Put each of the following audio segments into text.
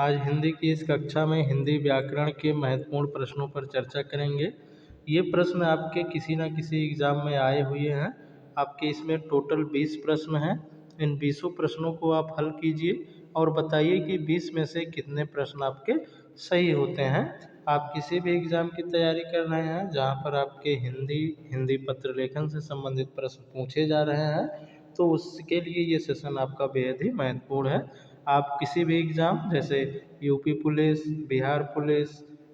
आज हिंदी की इस कक्षा में हिंदी व्याकरण के महत्वपूर्ण प्रश्नों पर चर्चा करेंगे। ये प्रश्न आपके किसी न किसी एग्ज़ाम में आए हुए हैं। आपके इसमें टोटल 20 प्रश्न हैं। इन 20 प्रश्नों को आप हल कीजिए और बताइए कि 20 में से कितने प्रश्न आपके सही होते हैं। आप किसी भी एग्ज़ाम की तैयारी कर रहे हैं जहाँ पर आपके हिंदी पत्र लेखन से संबंधित प्रश्न पूछे जा रहे हैं, तो उसके लिए ये सेशन आपका बेहद ही महत्वपूर्ण है। आप किसी भी एग्ज़ाम जैसे UP police, Bihar police,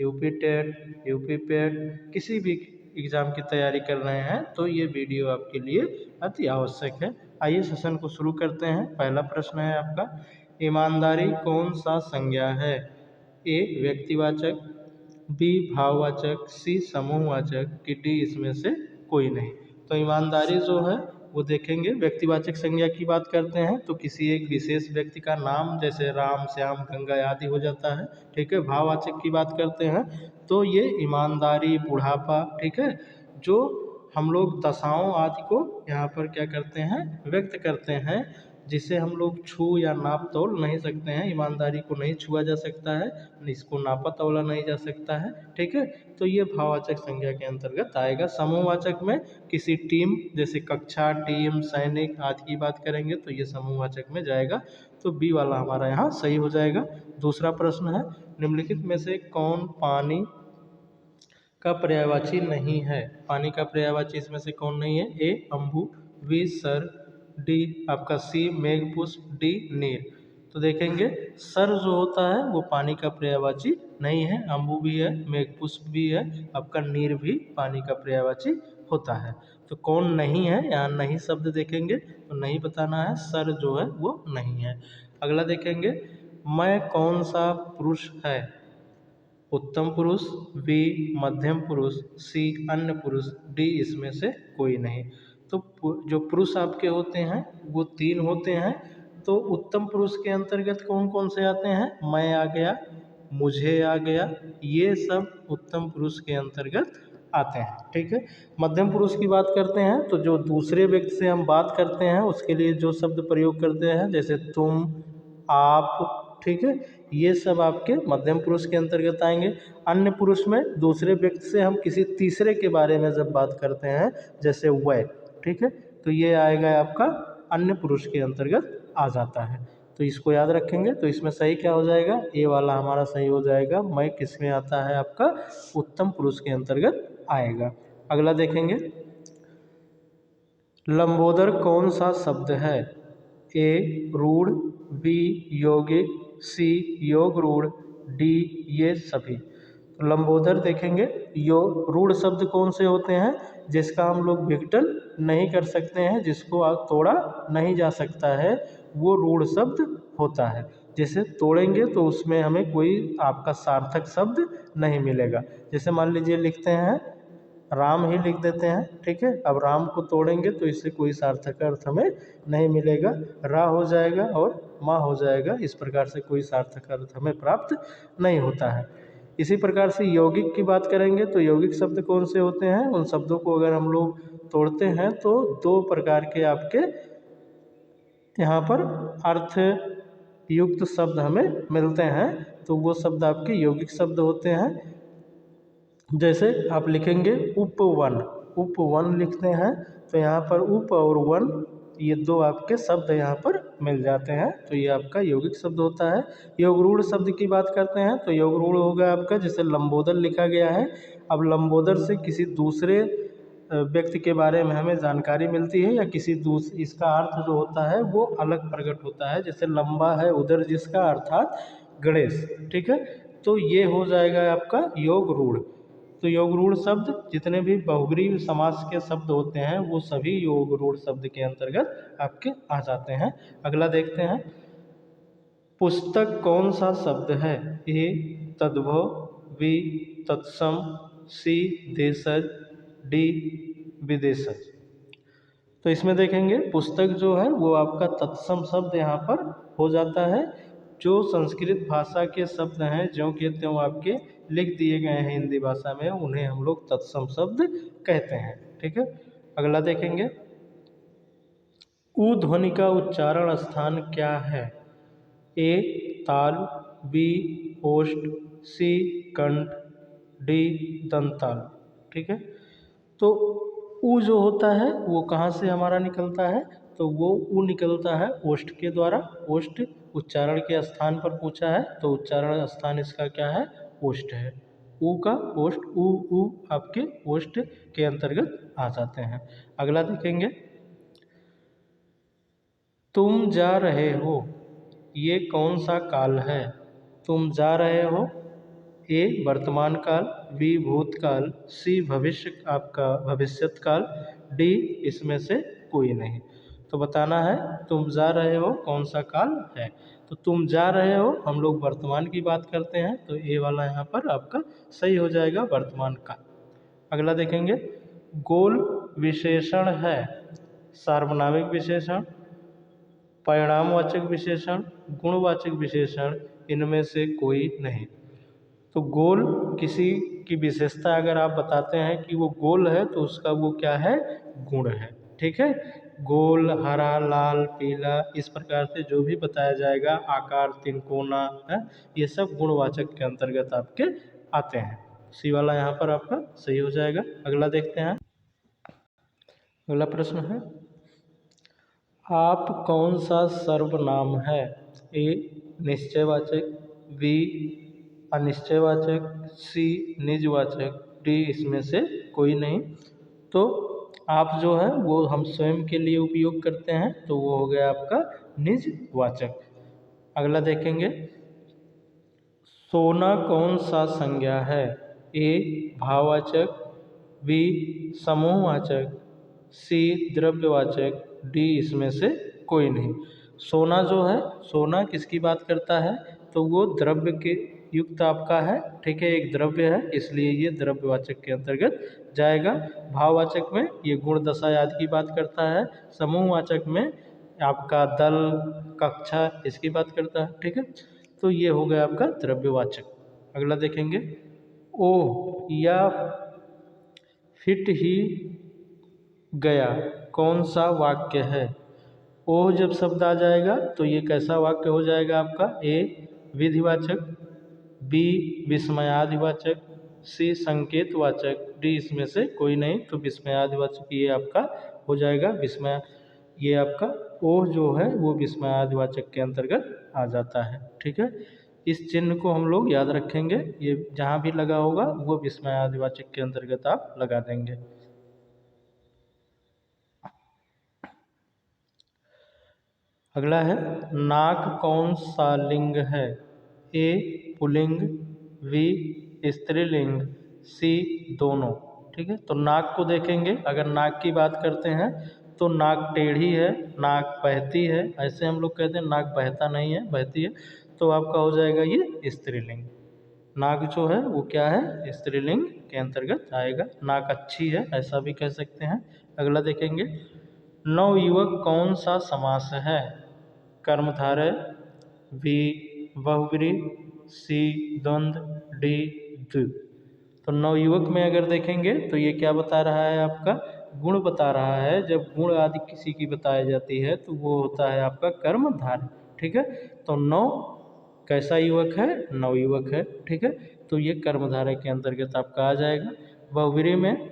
UP TET, UP PET, किसी भी एग्ज़ाम की तैयारी कर रहे हैं तो ये वीडियो आपके लिए अति आवश्यक है। आइए सेशन को शुरू करते हैं। पहला प्रश्न है आपका, ईमानदारी कौन सा संज्ञा है? ए व्यक्तिवाचक, बी भाववाचक, सी समूहवाचक कि डी इसमें से कोई नहीं। तो ईमानदारी जो है वो देखेंगे, व्यक्तिवाचक संज्ञा की बात करते हैं तो किसी एक विशेष व्यक्ति का नाम जैसे राम, श्याम, गंगा आदि हो जाता है। ठीक है। भाववाचक की बात करते हैं तो ये ईमानदारी, बुढ़ापा, ठीक है, जो हम लोग दशाओं आदि को यहाँ पर क्या करते हैं, व्यक्त करते हैं, जिसे हम लोग छू या नाप तोल नहीं सकते हैं। ईमानदारी को नहीं छुआ जा सकता है, इसको नापा तोला नहीं जा सकता है। ठीक है। तो ये भाववाचक संज्ञा के अंतर्गत आएगा। समूहवाचक में किसी टीम जैसे कक्षा, टीम, सैनिक आदि की बात करेंगे तो ये समूहवाचक में जाएगा। तो बी वाला हमारा यहाँ सही हो जाएगा। दूसरा प्रश्न है, निम्नलिखित में से कौन पानी का पर्यायवाची नहीं है? पानी का पर्यायवाची इसमें से कौन नहीं है? ए अम्बु, बी सर, डी आपका सी मेघपुष्प, डी नीर। तो देखेंगे सर जो होता है वो पानी का पर्यायवाची नहीं है। अम्बु भी है, मेघपुष्प भी है, आपका नीर भी पानी का पर्यायवाची होता है। तो कौन नहीं है, यहाँ नहीं शब्द देखेंगे तो नहीं बताना है, सर जो है वो नहीं है। अगला देखेंगे, मैं कौन सा पुरुष है? उत्तम पुरुष, बी मध्यम पुरुष, सी अन्य पुरुष, डी इसमें से कोई नहीं। तो जो पुरुष आपके होते हैं वो 3 होते हैं। तो उत्तम पुरुष के अंतर्गत कौन कौन से आते हैं? मैं आ गया, मुझे आ गया, ये सब उत्तम पुरुष के अंतर्गत आते हैं। ठीक है। मध्यम पुरुष की बात करते हैं तो जो दूसरे व्यक्ति से हम बात करते हैं उसके लिए जो शब्द प्रयोग करते हैं जैसे तुम, आप, ठीक है, ये सब आपके मध्यम पुरुष के अंतर्गत आएंगे। अन्य पुरुष में दूसरे व्यक्ति से हम किसी तीसरे के बारे में जब बात करते हैं जैसे वह, ठीक है, तो ये आएगा आपका अन्य पुरुष के अंतर्गत आ जाता है। तो इसको याद रखेंगे। तो इसमें सही क्या हो जाएगा? ए वाला हमारा सही हो जाएगा। मैं किस में आता है? आपका उत्तम पुरुष के अंतर्गत आएगा। अगला देखेंगे, लंबोदर कौन सा शब्द है? ए रूढ़, बी यौगिक, सी योग रूढ़, डी ये सभी। तो लंबोदर देखेंगे, रूढ़ शब्द कौन से होते हैं? जिसका हम लोग विघटन नहीं कर सकते हैं, जिसको आप तोड़ा नहीं जा सकता है, वो रूढ़ शब्द होता है। जैसे तोड़ेंगे तो उसमें हमें कोई आपका सार्थक शब्द नहीं मिलेगा। जैसे मान लीजिए लिखते हैं राम ही लिख देते हैं, ठीक है, अब राम को तोड़ेंगे तो इससे कोई सार्थक अर्थ हमें नहीं मिलेगा, रा हो जाएगा और माँ हो जाएगा। इस प्रकार से कोई सार्थक अर्थ हमें प्राप्त नहीं होता है। इसी प्रकार से यौगिक की बात करेंगे तो यौगिक शब्द कौन से होते हैं? उन शब्दों को अगर हम लोग तोड़ते हैं तो 2 प्रकार के आपके यहाँ पर अर्थ युक्त शब्द हमें मिलते हैं। तो वो शब्द आपके यौगिक शब्द होते हैं। जैसे आप लिखेंगे उपवन, उपवन लिखते हैं तो यहाँ पर उप और वन ये 2 आपके शब्द यहाँ पर मिल जाते हैं, तो ये आपका यौगिक शब्द होता है। योगरूढ़ शब्द की बात करते हैं तो योगरूढ़ होगा आपका, जैसे लंबोदर लिखा गया है। अब लंबोदर से किसी दूसरे व्यक्ति के बारे में हमें जानकारी मिलती है या किसी इसका अर्थ जो होता है वो अलग प्रकट होता है। जैसे लंबा है उधर जिसका, अर्थात गणेश, ठीक है। तो ये हो जाएगा आपका योगरूढ़। तो योगरूढ़ शब्द जितने भी बहुग्रीव समास के शब्द होते हैं वो सभी योगरूढ़ शब्द के अंतर्गत आपके आ जाते हैं। अगला देखते हैं, पुस्तक कौन सा शब्द है? ए तद्भव, बी तत्सम, सी देशज, डी विदेशज। तो इसमें देखेंगे पुस्तक जो है वो आपका तत्सम शब्द यहाँ पर हो जाता है। जो संस्कृत भाषा के शब्द हैं ज्यों के त्यों आपके लिख दिए गए हैं हिंदी भाषा में, उन्हें हम लोग तत्सम शब्द कहते हैं। ठीक है। अगला देखेंगे, उ ध्वनि का उच्चारण स्थान क्या है? ए ताल, बी ओष्ठ, सी कंठ, डी दंताल। ठीक है, तो ऊ जो होता है वो कहाँ से हमारा निकलता है, तो वो ऊ निकलता है ओष्ठ के द्वारा। ओष्ठ उच्चारण के स्थान पर पूछा है तो उच्चारण स्थान इसका क्या है, ओष्ठ है। ऊ का ओष्ठ, ऊ आपके ओष्ठ के अंतर्गत आ जाते हैं। अगला देखेंगे, तुम जा रहे हो, ये कौन सा काल है। तुम जा रहे हो, ए वर्तमान काल, बी भूतकाल, सी भविष्य आपका भविष्यत काल, डी इसमें से कोई नहीं। तो बताना है तुम जा रहे हो कौन सा काल है। तो तुम जा रहे हो हम लोग वर्तमान की बात करते हैं तो ए वाला यहाँ पर आपका सही हो जाएगा, वर्तमान काल। अगला देखेंगे, गोल विशेषण है सार्वनामिक विशेषण, परिणामवाचक विशेषण, गुणवाचक विशेषण, इनमें से कोई नहीं। तो गोल किसी की विशेषता अगर आप बताते हैं कि वो गोल है तो उसका वो क्या है, गुण है। ठीक है, गोल, हरा, लाल, पीला, इस प्रकार से जो भी बताया जाएगा, आकार तिनकोना है, ये सब गुणवाचक के अंतर्गत आपके आते हैं। सी वाला यहाँ पर आपका सही हो जाएगा। अगला देखते हैं, अगला प्रश्न है, आप कौन सा सर्वनाम है। ए निश्चयवाचक, बी अनिश्चयवाचक, सी निजवाचक, डी इसमें से कोई नहीं। तो आप जो है वो हम स्वयं के लिए उपयोग करते हैं तो वो हो गया आपका निजवाचक। अगला देखेंगे, सोना कौन सा संज्ञा है। ए भाववाचक, बी समूहवाचक, सी द्रव्यवाचक, डी इसमें से कोई नहीं। सोना जो है, सोना किसकी बात करता है, तो वो द्रव्य के युक्त आपका है। ठीक है, एक द्रव्य है इसलिए ये द्रव्यवाचक के अंतर्गत जाएगा। भाववाचक में ये गुण दशा आदि की बात करता है। समूहवाचक में आपका दल, कक्षा, इसकी बात करता है। ठीक है, तो ये हो गया आपका द्रव्यवाचक। अगला देखेंगे, ओ या फिट ही गया कौन सा वाक्य है। ओह जब शब्द आ जाएगा तो ये कैसा वाक्य हो जाएगा आपका, ए विधिवाचक, बी विस्मयादिवाचक, सी संकेतवाचक, डी इसमें से कोई नहीं। तो विस्मयादिवाचक ये आपका हो जाएगा, विस्मय, ये आपका ओह जो है वो विस्मयादिवाचक के अंतर्गत आ जाता है। ठीक है, इस चिन्ह को हम लोग याद रखेंगे, ये जहाँ भी लगा होगा वो विस्मयादिवाचक के अंतर्गत आप लगा देंगे। अगला है, नाक कौन सा लिंग है। ए पुल्लिंग, बी स्त्रीलिंग, सी दोनों। ठीक है, तो नाक को देखेंगे, अगर नाक की बात करते हैं तो नाक टेढ़ी है, नाक बहती है, ऐसे हम लोग कहते हैं, नाक बहता नहीं है, बहती है, तो आपका हो जाएगा ये स्त्रीलिंग। नाक जो है वो क्या है, स्त्रीलिंग के अंतर्गत आएगा। नाक अच्छी है ऐसा भी कह सकते हैं। अगला देखेंगे, नवयुवक कौन सा समास है। कर्मधारय, बी बहुब्रीहि, सी द्वंद्व, डी द्विगु। तो नवयुवक में अगर देखेंगे तो ये क्या बता रहा है, आपका गुण बता रहा है। जब गुण आदि किसी की बताई जाती है तो वो होता है आपका कर्मधारय। ठीक है, तो नव कैसा युवक है, नवयुवक है। ठीक है, तो ये कर्मधारय के अंतर्गत आपका आ जाएगा। बहुब्रीहि में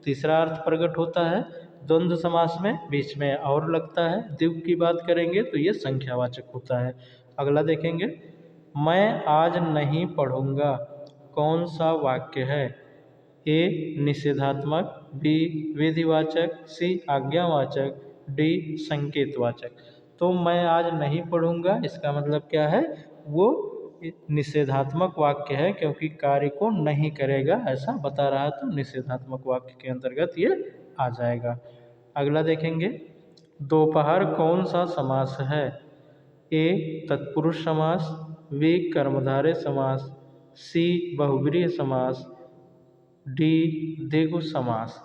तीसरा अर्थ प्रकट होता है। द्वंद्व समास में बीच में और लगता है। द्विगु की बात करेंगे तो ये संख्यावाचक होता है। अगला देखेंगे, मैं आज नहीं पढ़ूंगा कौन सा वाक्य है। ए निषेधात्मक, बी विधिवाचक, सी आज्ञावाचक, डी संकेतवाचक। तो मैं आज नहीं पढ़ूंगा इसका मतलब क्या है, वो निषेधात्मक वाक्य है क्योंकि कार्य को नहीं करेगा ऐसा बता रहा है, तो निषेधात्मक वाक्य के अंतर्गत ये आ जाएगा। अगला देखेंगे, दोपहर कौन सा समास है। ए तत्पुरुष समास, बी कर्मधारय समास, सी बहुब्रीहि समास, डी द्विगु समास।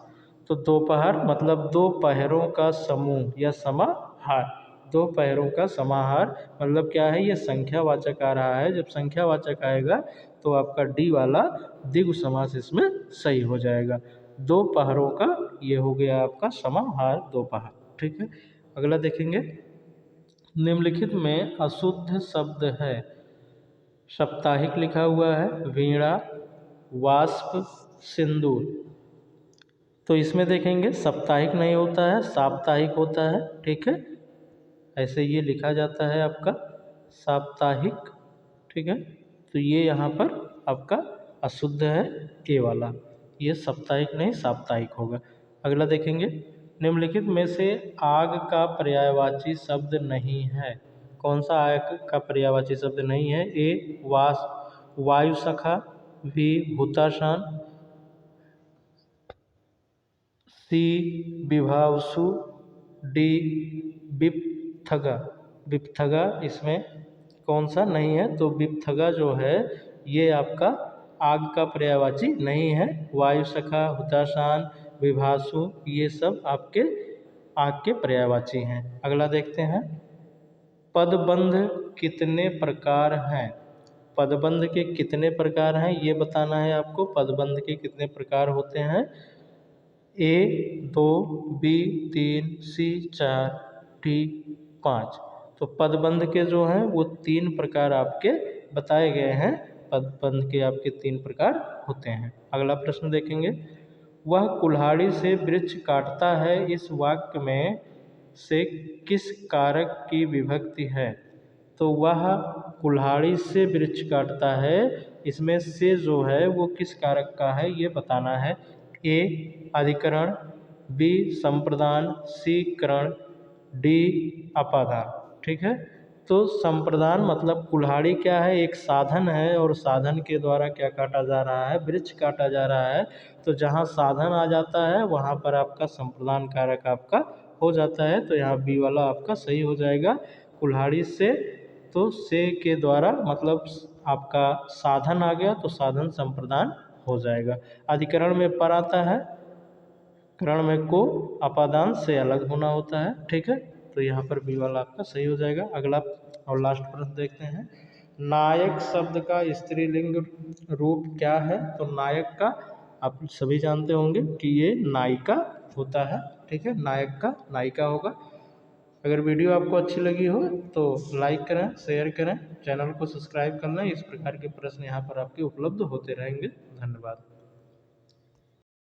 तो दोपहर मतलब दो पहरों का समूह या समाहार। दो पहरों का समाहार मतलब क्या है, ये संख्यावाचक आ रहा है। जब संख्यावाचक आएगा तो आपका डी वाला द्विगु समास इसमें सही हो जाएगा। दो पहरों का ये हो गया आपका समाहार, दोपहर। ठीक है, अगला देखेंगे, निम्नलिखित में अशुद्ध शब्द है। साप्ताहिक लिखा हुआ है, वीणा, वाष्प, सिंदूर। तो इसमें देखेंगे साप्ताहिक नहीं होता है, साप्ताहिक होता है। ठीक है, ऐसे ये लिखा जाता है आपका साप्ताहिक। ठीक है, तो ये यहाँ पर आपका अशुद्ध है ए वाला, ये साप्ताहिक नहीं साप्ताहिक होगा। अगला देखेंगे, निम्नलिखित में से आग का पर्यायवाची शब्द नहीं है। कौन सा आग का पर्यायवाची शब्द नहीं है? ए वायु सखा, बी हुताशान, सी विभावसु, डी विपथगा। विपथगा इसमें कौन सा नहीं है? तो विपथगा जो है ये आपका आग का पर्यायवाची नहीं है। वायु सखा, हुताशान, विभासु ये सब आपके आग के पर्यायवाची हैं। अगला देखते हैं, पदबंध कितने प्रकार हैं? पदबंध के कितने प्रकार हैं ये बताना है आपको। पदबंध के कितने प्रकार होते हैं? ए 2, बी 3, सी 4, डी 5। तो पदबंध के जो हैं वो 3 प्रकार आपके बताए गए हैं। पदबंध के आपके 3 प्रकार होते हैं। अगला प्रश्न देखेंगे, वह कुल्हाड़ी से वृक्ष काटता है, इस वाक्य में से किस कारक की विभक्ति है? तो वह कुल्हाड़ी से वृक्ष काटता है, इसमें से जो है वो किस कारक का है ये बताना है। ए अधिकरण, बी संप्रदान, सी करण, डी अपादान। ठीक है, तो संप्रदान मतलब कुल्हाड़ी क्या है? एक साधन है और साधन के द्वारा क्या काटा जा रहा है? वृक्ष काटा जा रहा है। तो जहाँ साधन आ जाता है वहाँ पर आपका संप्रदान कारक आपका हो जाता है। तो यहाँ बी वाला आपका सही हो जाएगा। कुल्हाड़ी से, तो से के द्वारा मतलब आपका साधन आ गया तो साधन संप्रदान हो जाएगा। अधिकरण में पर आता है, करण में को, अपादान से अलग होना होता है। ठीक है, तो यहाँ पर बी वाला आपका सही हो जाएगा। अगला और लास्ट प्रश्न देखते हैं, नायक शब्द का स्त्रीलिंग रूप क्या है? तो नायक का आप सभी जानते होंगे कि ये नायिका होता है। ठीक है, नायक का नायिका होगा। अगर वीडियो आपको अच्छी लगी हो तो लाइक करें, शेयर करें, चैनल को सब्सक्राइब कर लें। इस प्रकार के प्रश्न यहाँ पर आपके उपलब्ध होते रहेंगे। धन्यवाद।